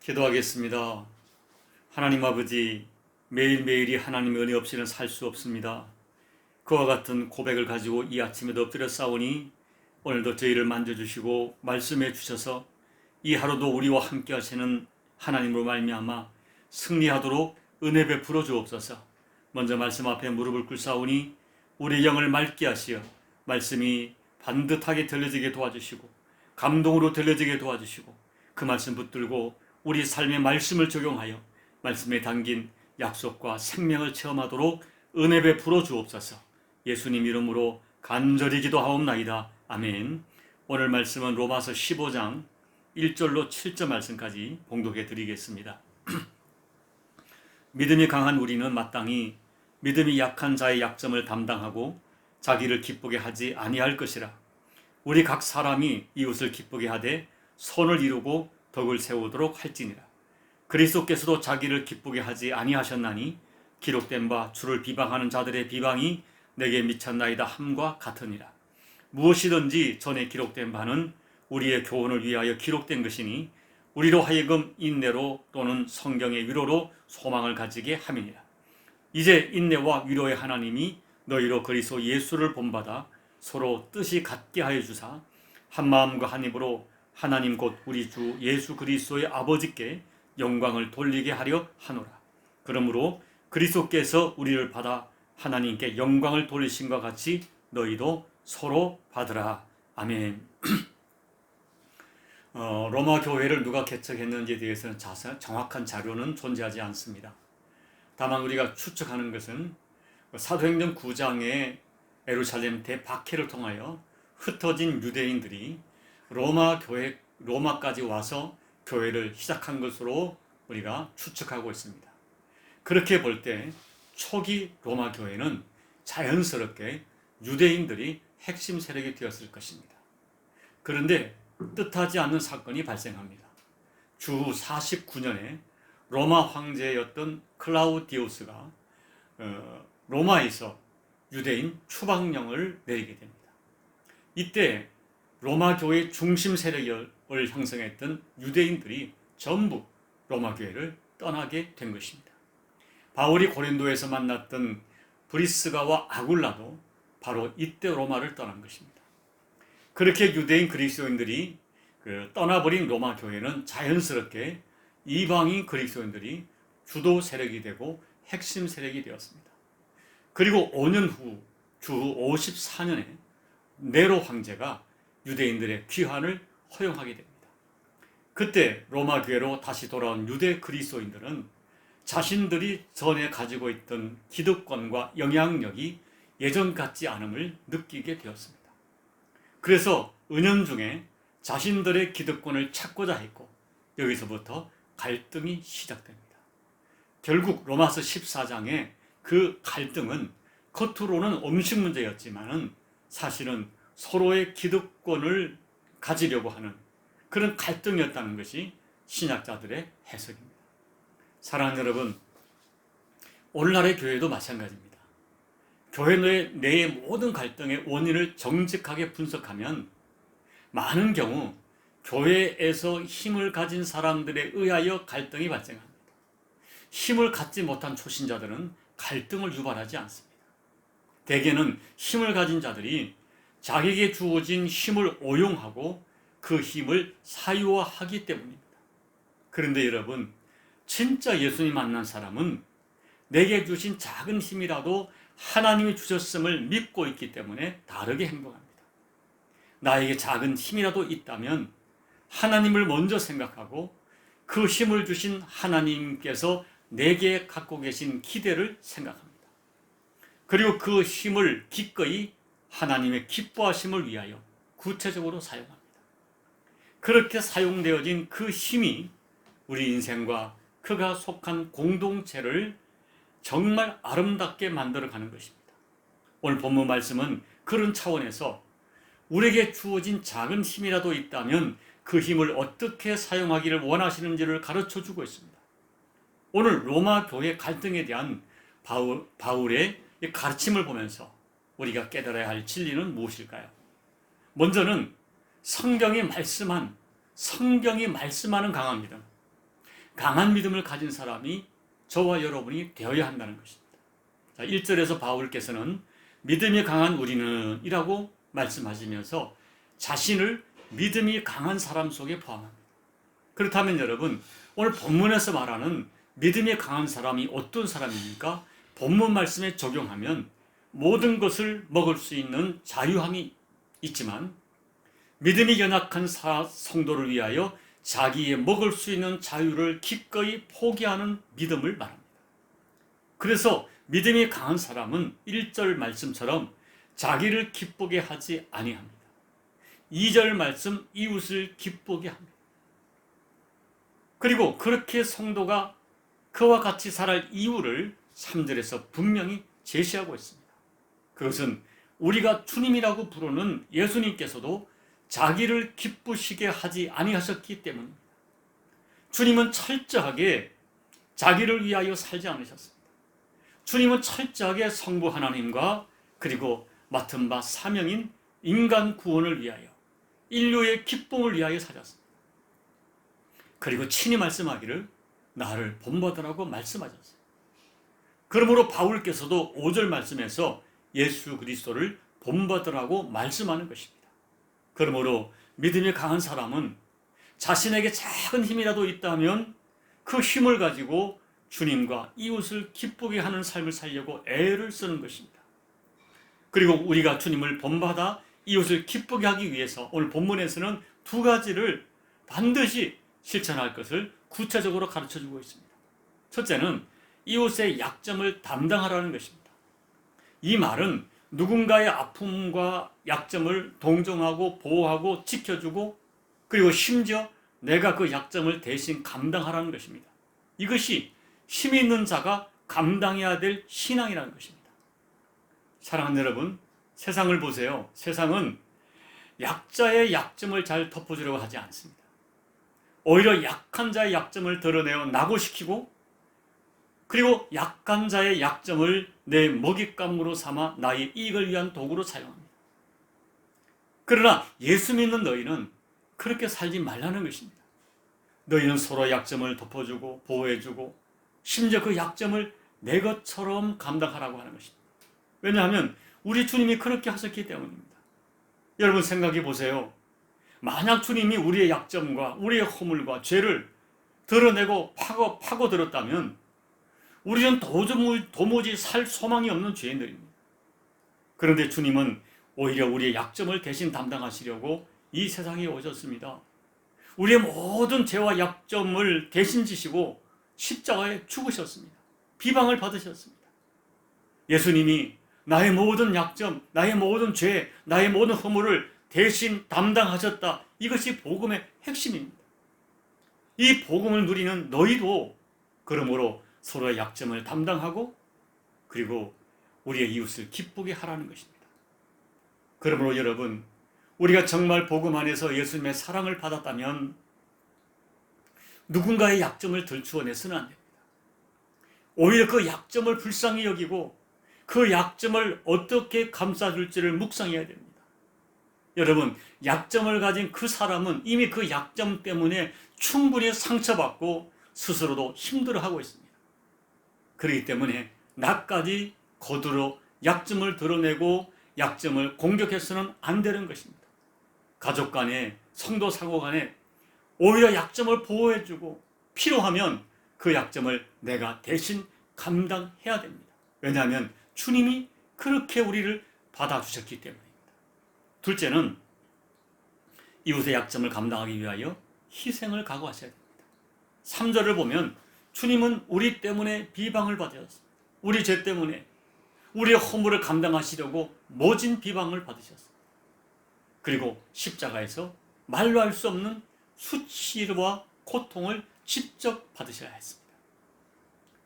기도하겠습니다. 하나님 아버지, 매일매일이 하나님의 은혜 없이는 살 수 없습니다. 그와 같은 고백을 가지고 이 아침에도 엎드려 싸우니 오늘도 저희를 만져주시고 말씀해 주셔서 이 하루도 우리와 함께 하시는 하나님으로 말미암아 승리하도록 은혜 베풀어 주옵소서. 먼저 말씀 앞에 무릎을 꿇사오니 우리 영을 맑게 하시어 말씀이 반듯하게 들려지게 도와주시고 감동으로 들려지게 도와주시고 그 말씀 붙들고 우리 삶의 말씀을 적용하여 말씀에 담긴 약속과 생명을 체험하도록 은혜 베풀어 주옵소서. 예수님 이름으로 간절히 기도하옵나이다. 아멘. 오늘 말씀은 로마서 15장 1절로 7절 말씀까지 봉독해 드리겠습니다. 믿음이 강한 우리는 마땅히 믿음이 약한 자의 약점을 담당하고 자기를 기쁘게 하지 아니할 것이라. 우리 각 사람이 이웃을 기쁘게 하되 선을 이루고 덕을 세우도록 할지니라. 그리스도께서도 자기를 기쁘게 하지 아니하셨나니 기록된 바 주를 비방하는 자들의 비방이 내게 미쳤나이다 함과 같으니라. 무엇이든지 전에 기록된 바는 우리의 교훈을 위하여 기록된 것이니 우리로 하여금 인내로 또는 성경의 위로로 소망을 가지게 함이니라. 이제 인내와 위로의 하나님이 너희로 그리스도 예수를 본받아 서로 뜻이 같게 하여 주사 한 마음과 한 입으로 하나님 곧 우리 주 예수 그리스도의 아버지께 영광을 돌리게 하려 하노라. 그러므로 그리스도께서 우리를 받아 하나님께 영광을 돌리신과 같이 너희도 서로 받으라. 아멘. 로마 교회를 누가 개척했는지에 대해서는 정확한 자료는 존재하지 않습니다. 다만 우리가 추측하는 것은 사도행전 9장의 예루살렘 대박해를 통하여 흩어진 유대인들이 로마까지 와서 교회를 시작한 것으로 우리가 추측하고 있습니다. 그렇게 볼 때 초기 로마 교회는 자연스럽게 유대인들이 핵심 세력이 되었을 것입니다. 그런데 뜻하지 않는 사건이 발생합니다. 주 49년에 로마 황제였던 클라우디우스가 로마에서 유대인 추방령을 내리게 됩니다. 이때 로마 교회의 중심 세력을 형성했던 유대인들이 전부 로마 교회를 떠나게 된 것입니다. 바울이 고린도에서 만났던 브리스가와 아굴라도 바로 이때 로마를 떠난 것입니다. 그렇게 유대인 그리스도인들이 떠나버린 로마 교회는 자연스럽게 이방인 그리스도인들이 주도 세력이 되고 핵심 세력이 되었습니다. 그리고 5년 후 주 54년에 네로 황제가 유대인들의 귀환을 허용하게 됩니다. 그때 로마 교회로 다시 돌아온 유대 그리스도인들은 자신들이 전에 가지고 있던 기득권과 영향력이 예전 같지 않음을 느끼게 되었습니다. 그래서 은연중에 자신들의 기득권을 찾고자 했고 여기서부터 갈등이 시작됩니다. 결국 로마서 14장에 그 갈등은 겉으로는 음식 문제였지만은 사실은 서로의 기득권을 가지려고 하는 그런 갈등이었다는 것이 신학자들의 해석입니다. 사랑하는 여러분, 오늘날의 교회도 마찬가지입니다. 교회 내의 모든 갈등의 원인을 정직하게 분석하면 많은 경우 교회에서 힘을 가진 사람들에 의하여 갈등이 발생합니다. 힘을 갖지 못한 초신자들은 갈등을 유발하지 않습니다. 대개는 힘을 가진 자들이 자기에게 주어진 힘을 오용하고 그 힘을 사유화하기 때문입니다. 그런데 여러분, 진짜 예수님 만난 사람은 내게 주신 작은 힘이라도 하나님이 주셨음을 믿고 있기 때문에 다르게 행동합니다. 나에게 작은 힘이라도 있다면 하나님을 먼저 생각하고 그 힘을 주신 하나님께서 내게 갖고 계신 기대를 생각합니다. 그리고 그 힘을 기꺼이 하나님의 기뻐하심을 위하여 구체적으로 사용합니다. 그렇게 사용되어진 그 힘이 우리 인생과 그가 속한 공동체를 정말 아름답게 만들어가는 것입니다. 오늘 본문 말씀은 그런 차원에서 우리에게 주어진 작은 힘이라도 있다면 그 힘을 어떻게 사용하기를 원하시는지를 가르쳐주고 있습니다. 오늘 로마 교회 갈등에 대한 바울의 가르침을 보면서 우리가 깨달아야 할 진리는 무엇일까요? 먼저는 성경이 말씀하는 강합니다. 강한 믿음을 가진 사람이 저와 여러분이 되어야 한다는 것입니다. 자, 1절에서 바울께서는 믿음이 강한 우리는 이라고 말씀하시면서 자신을 믿음이 강한 사람 속에 포함합니다. 그렇다면 여러분, 오늘 본문에서 말하는 믿음이 강한 사람이 어떤 사람입니까? 본문 말씀에 적용하면 모든 것을 먹을 수 있는 자유함이 있지만 믿음이 연약한 성도를 위하여 자기의 먹을 수 있는 자유를 기꺼이 포기하는 믿음을 말합니다. 그래서 믿음이 강한 사람은 1절 말씀처럼 자기를 기쁘게 하지 아니합니다. 2절 말씀 이웃을 기쁘게 합니다. 그리고 그렇게 성도가 그와 같이 살아갈 이유를 3절에서 분명히 제시하고 있습니다. 그것은 우리가 주님이라고 부르는 예수님께서도 자기를 기쁘시게 하지 아니하셨기 때문입니다. 주님은 철저하게 자기를 위하여 살지 않으셨습니다. 주님은 철저하게 성부 하나님과 그리고 맡은 바 사명인 인간 구원을 위하여 인류의 기쁨을 위하여 사셨습니다. 그리고 친히 말씀하기를 나를 본받으라고 말씀하셨어요. 그러므로 바울께서도 5절 말씀에서 예수 그리스도를 본받으라고 말씀하는 것입니다. 그러므로 믿음이 강한 사람은 자신에게 작은 힘이라도 있다면 그 힘을 가지고 주님과 이웃을 기쁘게 하는 삶을 살려고 애를 쓰는 것입니다. 그리고 우리가 주님을 본받아 이웃을 기쁘게 하기 위해서 오늘 본문에서는 두 가지를 반드시 실천할 것을 구체적으로 가르쳐주고 있습니다. 첫째는 이웃의 약점을 담당하라는 것입니다. 이 말은 누군가의 아픔과 약점을 동정하고 보호하고 지켜주고 그리고 심지어 내가 그 약점을 대신 감당하라는 것입니다. 이것이 힘 있는 자가 감당해야 될 신앙이라는 것입니다. 사랑하는 여러분, 세상을 보세요. 세상은 약자의 약점을 잘 덮어주려고 하지 않습니다. 오히려 약한 자의 약점을 드러내어 낙오시키고 그리고 약한 자의 약점을 내 먹잇감으로 삼아 나의 이익을 위한 도구로 사용합니다. 그러나 예수 믿는 너희는 그렇게 살지 말라는 것입니다. 너희는 서로 약점을 덮어주고 보호해주고 심지어 그 약점을 내 것처럼 감당하라고 하는 것입니다. 왜냐하면 우리 주님이 그렇게 하셨기 때문입니다. 여러분 생각해 보세요. 만약 주님이 우리의 약점과 우리의 허물과 죄를 드러내고 파고들었다면 우리는 도무지 살 소망이 없는 죄인들입니다. 그런데 주님은 오히려 우리의 약점을 대신 담당하시려고 이 세상에 오셨습니다. 우리의 모든 죄와 약점을 대신 지시고 십자가에 죽으셨습니다. 비방을 받으셨습니다. 예수님이 나의 모든 약점, 나의 모든 죄, 나의 모든 허물을 대신 담당하셨다. 이것이 복음의 핵심입니다. 이 복음을 누리는 너희도 그러므로 서로의 약점을 담당하고 그리고 우리의 이웃을 기쁘게 하라는 것입니다. 그러므로 여러분, 우리가 정말 복음 안에서 예수님의 사랑을 받았다면 누군가의 약점을 들추어내서는 안 됩니다. 오히려 그 약점을 불쌍히 여기고 그 약점을 어떻게 감싸줄지를 묵상해야 됩니다. 여러분, 약점을 가진 그 사람은 이미 그 약점 때문에 충분히 상처받고 스스로도 힘들어하고 있습니다. 그렇기 때문에 나까지 거두러 약점을 드러내고 약점을 공격해서는 안 되는 것입니다. 가족 간에, 성도 상호 간에 오히려 약점을 보호해주고 필요하면 그 약점을 내가 대신 감당해야 됩니다. 왜냐하면 주님이 그렇게 우리를 받아주셨기 때문입니다. 둘째는 이웃의 약점을 감당하기 위하여 희생을 각오하셔야 됩니다. 3절을 보면 주님은 우리 때문에 비방을 받으셨습니다. 우리 죄 때문에 우리의 허물을 감당하시려고 모진 비방을 받으셨습니다. 그리고 십자가에서 말로 할 수 없는 수치와 고통을 직접 받으셔야 했습니다.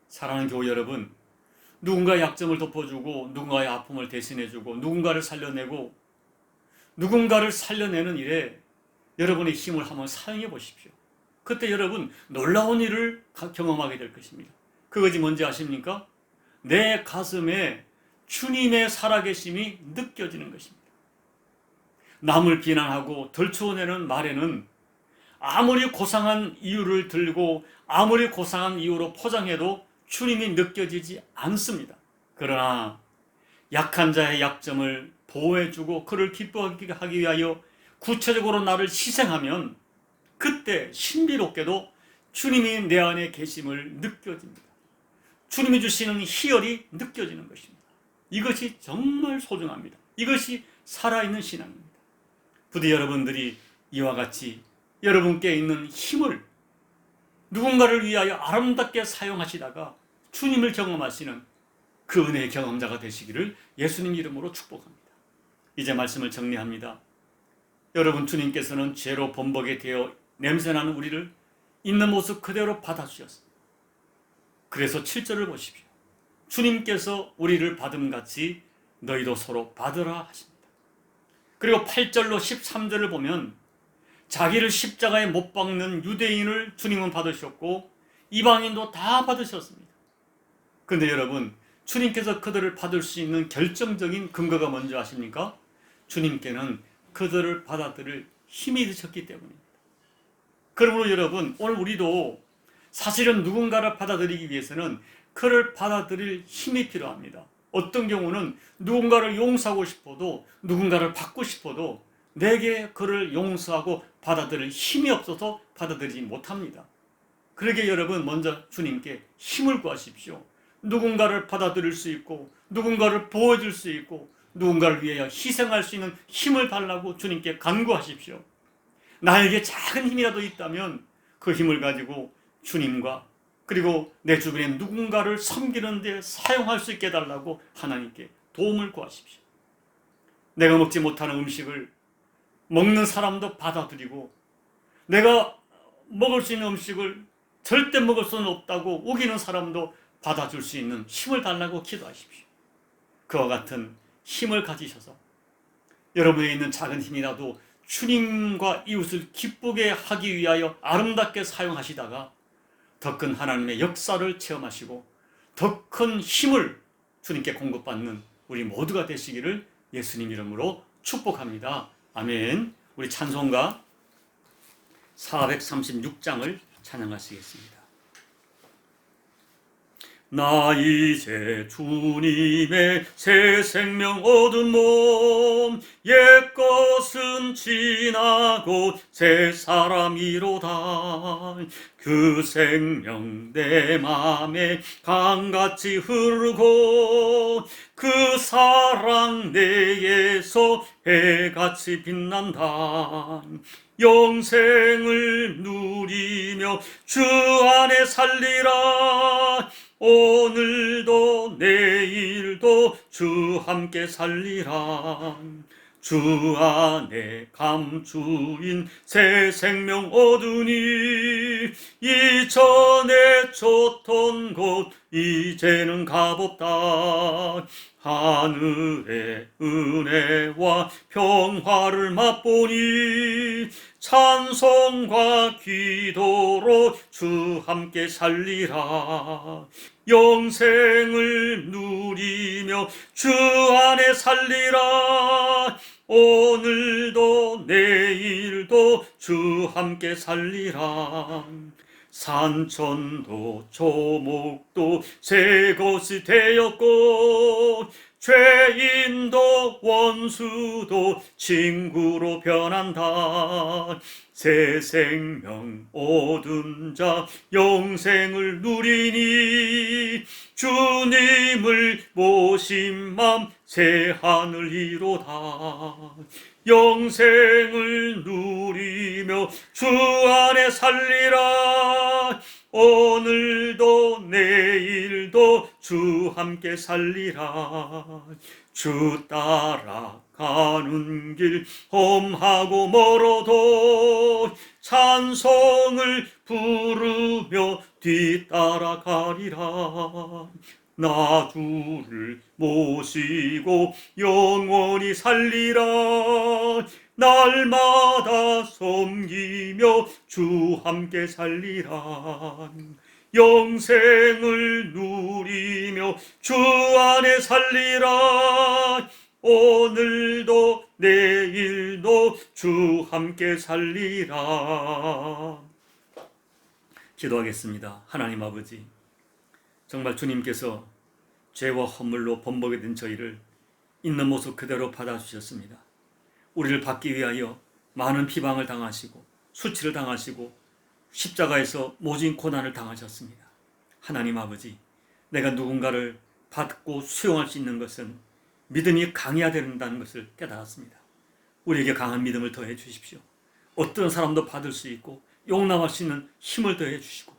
사랑하는 교우 여러분, 누군가의 약점을 덮어주고 누군가의 아픔을 대신해주고 누군가를 살려내는 일에 여러분의 힘을 한번 사용해 보십시오. 그때 여러분 놀라운 일을 경험하게 될 것입니다. 그것이 뭔지 아십니까? 내 가슴에 주님의 살아계심이 느껴지는 것입니다. 남을 비난하고 덜추어내는 말에는 아무리 고상한 이유를 들고 아무리 고상한 이유로 포장해도 주님이 느껴지지 않습니다. 그러나 약한 자의 약점을 보호해주고 그를 기뻐하게 하기 위하여 구체적으로 나를 희생하면 그때 신비롭게도 주님이 내 안에 계심을 느껴집니다. 주님이 주시는 희열이 느껴지는 것입니다. 이것이 정말 소중합니다. 이것이 살아있는 신앙입니다. 부디 여러분들이 이와 같이 여러분께 있는 힘을 누군가를 위하여 아름답게 사용하시다가 주님을 경험하시는 그 은혜의 경험자가 되시기를 예수님 이름으로 축복합니다. 이제 말씀을 정리합니다. 여러분, 주님께서는 죄로 범벅이 되어 냄새나는 우리를 있는 모습 그대로 받아주셨습니다. 그래서 7절을 보십시오. 주님께서 우리를 받음같이 너희도 서로 받으라 하십니다. 그리고 8절로 13절을 보면 자기를 십자가에 못 박는 유대인을 주님은 받으셨고 이방인도 다 받으셨습니다. 그런데 여러분, 주님께서 그들을 받을 수 있는 결정적인 근거가 뭔지 아십니까? 주님께는 그들을 받아들일 힘이 드셨기 때문입니다. 그러므로 여러분, 오늘 우리도 사실은 누군가를 받아들이기 위해서는 그를 받아들일 힘이 필요합니다. 어떤 경우는 누군가를 용서하고 싶어도 누군가를 받고 싶어도 내게 그를 용서하고 받아들일 힘이 없어서 받아들이지 못합니다. 그러기에 여러분, 먼저 주님께 힘을 구하십시오. 누군가를 받아들일 수 있고 누군가를 보호해줄 수 있고 누군가를 위하여 희생할 수 있는 힘을 달라고 주님께 간구하십시오. 나에게 작은 힘이라도 있다면 그 힘을 가지고 주님과 그리고 내 주변에 누군가를 섬기는 데 사용할 수 있게 해달라고 하나님께 도움을 구하십시오. 내가 먹지 못하는 음식을 먹는 사람도 받아들이고 내가 먹을 수 있는 음식을 절대 먹을 수는 없다고 우기는 사람도 받아줄 수 있는 힘을 달라고 기도하십시오. 그와 같은 힘을 가지셔서 여러분에 있는 작은 힘이라도 주님과 이웃을 기쁘게 하기 위하여 아름답게 사용하시다가 더 큰 하나님의 역사를 체험하시고 더 큰 힘을 주님께 공급받는 우리 모두가 되시기를 예수님 이름으로 축복합니다. 아멘. 우리 찬송가 436장을 찬양하시겠습니다. 나 이제 주님의 새 생명 얻은 몸 옛것은 지나고 새 사람이로다. 그 생명 내 맘에 강같이 흐르고 그 사랑 내에서 해같이 빛난다. 영생을 누리며 주 안에 살리라. 오늘도 내일도 주 함께 살리라. 주 안에 감추인 새 생명 얻으니 이전에 쫓던 곳 이제는 값없다. 하늘의 은혜와 평화를 맛보니 찬송과 기도로 주 함께 살리라. 영생을 누리며 주 안에 살리라. 오늘도 내일도 주 함께 살리라. 산천도 조목도 새 것이 되었고 죄인도 원수도 친구로 변한다. 새 생명 얻은 자 영생을 누리니 주님을 모신 맘 새 하늘 이로다. 영생을 누리며 주 안에 살리라. 오늘도 내일도 주 함께 살리라. 주 따라가는 길 험하고 멀어도 찬송을 부르며 뒤따라가리라. 나 주를 모시고 영원히 살리라. 날마다 섬기며 주 함께 살리라. 영생을 누리며 주 안에 살리라. 오늘도 내일도 주 함께 살리라. 기도하겠습니다. 하나님 아버지, 정말 주님께서 죄와 허물로 범벅이 된 저희를 있는 모습 그대로 받아주셨습니다. 우리를 받기 위하여 많은 비방을 당하시고 수치를 당하시고 십자가에서 모진 고난을 당하셨습니다. 하나님 아버지, 내가 누군가를 받고 수용할 수 있는 것은 믿음이 강해야 된다는 것을 깨달았습니다. 우리에게 강한 믿음을 더해 주십시오. 어떤 사람도 받을 수 있고 용납할 수 있는 힘을 더해 주시고,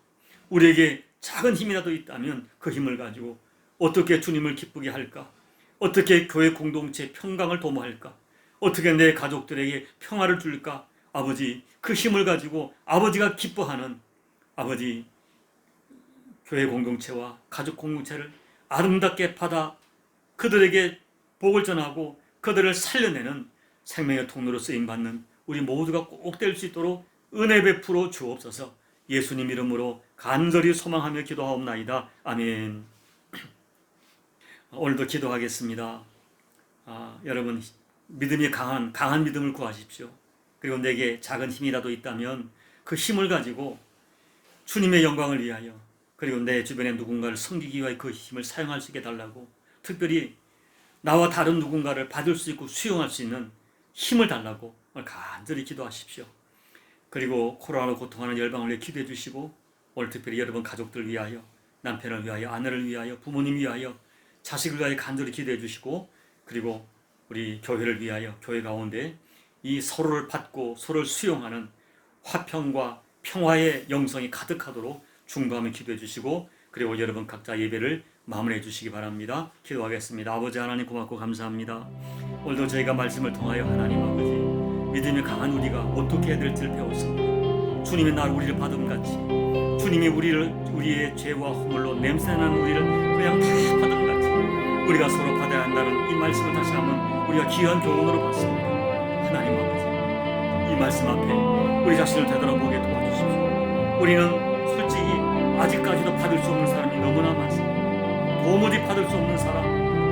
우리에게 작은 힘이라도 있다면 그 힘을 가지고 어떻게 주님을 기쁘게 할까? 어떻게 교회 공동체 평강을 도모할까? 어떻게 내 가족들에게 평화를 줄까? 아버지, 그 힘을 가지고 아버지가 기뻐하는 아버지 교회 공동체와 가족 공동체를 아름답게 받아 그들에게 복을 전하고 그들을 살려내는 생명의 통로로 쓰임받는 우리 모두가 꼭 될 수 있도록 은혜 베풀어 주옵소서. 예수님 이름으로 간절히 소망하며 기도하옵나이다. 아멘. 오늘도 기도하겠습니다. 여러분, 믿음이 강한 믿음을 구하십시오. 그리고 내게 작은 힘이라도 있다면 그 힘을 가지고 주님의 영광을 위하여, 그리고 내 주변에 누군가를 섬기기 위하여 그 힘을 사용할 수 있게 달라고, 특별히 나와 다른 누군가를 받을 수 있고 수용할 수 있는 힘을 달라고 간절히 기도하십시오. 그리고 코로나로 고통하는 열방을 위해 기도해 주시고, 오늘 특별히 여러분 가족들 위하여, 남편을 위하여, 아내를 위하여, 부모님 위하여, 자식을 위하여 간절히 기도해 주시고, 그리고 우리 교회를 위하여, 교회 가운데 이 서로를 받고 서로를 수용하는 화평과 평화의 영성이 가득하도록 중보하며 기도해 주시고, 그리고 여러분 각자 예배를 마무리해 주시기 바랍니다. 기도하겠습니다. 아버지 하나님, 고맙고 감사합니다. 오늘도 저희가 말씀을 통하여 하나님 아버지, 믿음이 강한 우리가 어떻게 해야 될지를 배웠습니다. 주님의 날 우리를 받음같이, 주님이 우리의 죄와 허물로 냄새나는 우리를 그냥 다 받음같이 우리가 서로 받아야 한다는 이 말씀을 다시 한번 우리가 귀한 교훈으로 봤습니다. 하나님 아버지, 이 말씀 앞에 우리 자신을 되돌아보게 도와주십시오. 우리는 솔직히 아직까지도 받을 수 없는 사람이 너무나 많습니다. 도무지 받을 수 없는 사람,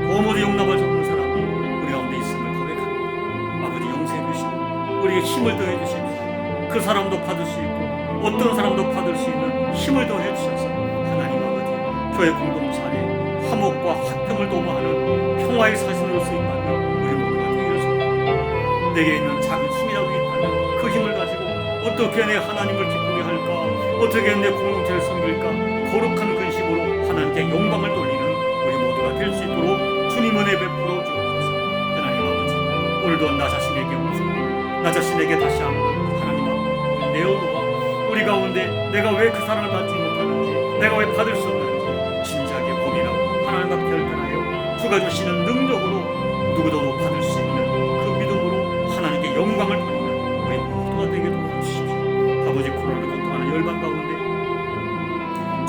도무지 용납할 수 없는 사람이 우리 가운데 있음을 고백합니다. 아버지, 용서해 주시고 우리에게 힘을 더해 주십시오. 그 사람도 받을 수 있고 어떤 사람도 받을 수 있는 힘을 더해 주셔서 하나님 아버지, 교회 공동체 안에 화목과 화평을 도모하는 평화의 사신으로 쓰임받는 우리 모두가 되기를 소원합니다. 내게 있는 작은 힘이라도 있다면 그 힘을 가지고 어떻게 내 하나님을 기쁘게 할까, 어떻게 내 공동체를 섬길까, 거룩한 근심으로 하나님께 영광을 돌리는 우리 모두가 될 수 있도록 주님 은혜 베풀어 주옵소서. 하나님 아버지, 오늘도 나 자신에게 묻고 나 자신에게 다시 한번 하나님 앞에 내어놓아 우리 가운데 내가 왜 그 사랑을 받지 못하는지, 내가 왜 받을 수 없는지 진지하게 고민하고 하나님 앞에 결단하여 주가 주시는 능력으로 누구도 못 받을 수 있는 그 믿음으로 하나님께 영광을 돌리는 우리 모두가 되게 도와주십시오. 아버지, 코로나로 고통하는 열방 가운데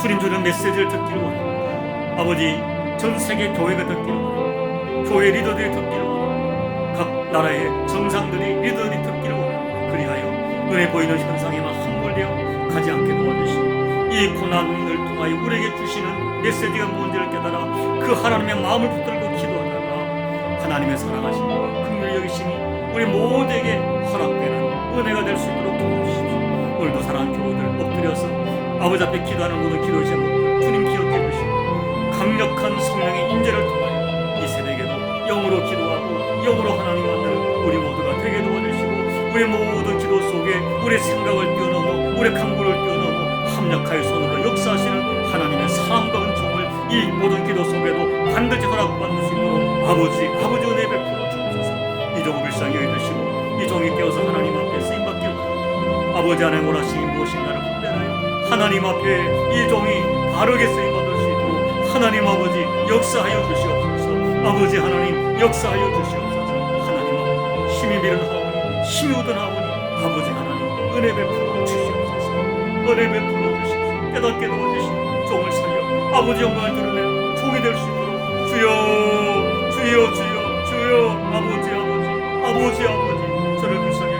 주님 주는 메시지를 듣기를 원합니다. 아버지, 전 세계 교회가 듣기를 원합니다. 교회 리더들이 듣기를 원합니다. 각 나라의 정상들이 리더들이 듣기를 원합니다. 그리하여 눈에 보이는 현상에만 함몰되어 가지 않게 도와주시고, 이 고난을 통하여 우리에게 주시는 메시지가 뭔지를 깨달아 그 하나님의 마음을 붙들고 기도하다가 하나님의 사랑하심과 긍휼 여기심이 우리 모두에게 허락되는 은혜가 될 수 있도록 도와주십시오. 오늘도 사랑하는 교우들 엎드려서 아버지 앞에 기도하는 모든 기도 제목들 주님 기억해 주시고, 강력한 성령의 인재를 통하여 이 새벽에도 영으로 기도하고 영으로 하나님 만나는 우리 모두가 되게 도와주시고, 우리 모든 기도 속에 우리 생각을 뛰어넘어 우리 강구를 뛰어넘어 합력하여 손으로 역사하시는 하나님의 사랑과 은총을 이 모든 기도 속에도 반드시 허락받을 수 있도록 아버지 은혜 베풀어 주옵소서. 이 종을 불쌍히 여기시고 이 종이 깨어서 하나님 앞에 쓰임받기를 바랍니다. 아버지 하나님 원하시는 무엇인가를 분별하여 하나님 앞에 이 종이 바르게 쓰임받을 수 있도록 하나님 아버지 역사하여 주시옵소서. 아버지 하나님 역사하여 주시옵소서. 하나님 아버지, 힘이 미는 하오니 힘이 우둔하오니 아버지 하나님 은혜 베풀어 주시옵소서. 은혜 베풀어 주시옵소서. 깨닫게 도와주시고 종을 살려 아버지 영광을 드러내는 종이 될 수 있도록 주여 주여 주여 주여 아버지 저를 불쌍히